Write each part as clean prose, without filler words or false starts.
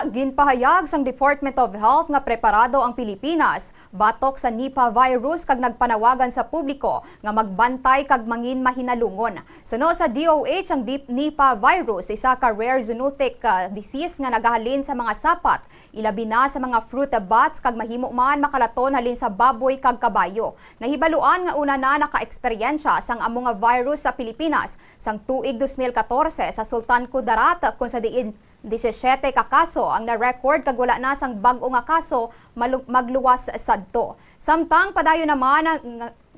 Ginpahayag sang Department of Health nga preparado ang Pilipinas batok sa Nipah virus kag nagpanawagan sa publiko nga magbantay kag mangin mahinalungon. Suno sa DOH, ang Nipah virus isa ka rare zoonotic disease nga nagahalin sa mga sapat, ilabi na sa mga fruit bats kag mahimo man makalaton halin sa baboy kag kabayo. Nahibaluan nga una na naka-eksperyensya sang amo nga virus sa Pilipinas sang tuig 2014 sa Sultan Kudarat kung sa diin 17 ka kaso ang na-record kag wala na sang bag-o nga kaso magluwas sadto. Samtang padayon naman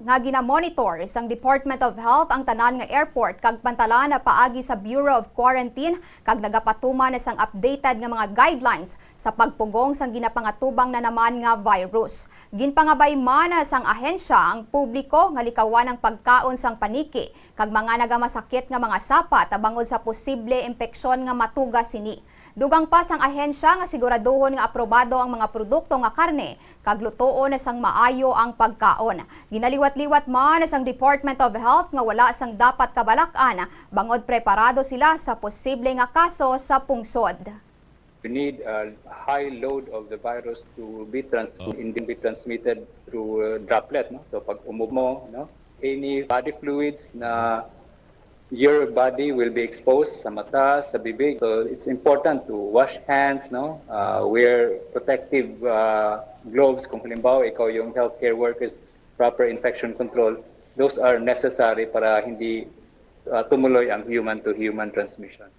nga gina-monitor sang Department of Health ang tanan nga airport kag pantala na paagi sa Bureau of Quarantine kag nagapatuman na sang updated nga mga guidelines sa pagpugong sang ginapangatubang na naman nga virus. Ginpangabay man sang ahensya ang publiko nga likawan ang pagkaon sang paniki kag mga nagamasakit nga mga sapat bangod sa posible impeksyon nga matuga sini. Dugang pa sang ahensya nga siguraduhon nga aprobado ang mga produkto nga karne kag lutoon na sang maayo ang pagkaon. Ginaliwat-liwat man sang Department of Health nga wala sang dapat kabalakan bangod preparado sila sa posible nga kaso sa pungsod. We need a high load of the virus to be transmitted through droplet. No? So pag umubo mo, no? Any body fluids na your body will be exposed sa mata, sa bibig. So it's important to wash hands, no? Wear protective gloves. Kung halimbawa ikaw yung healthcare workers, proper infection control, those are necessary para hindi tumuloy ang human-to-human transmission.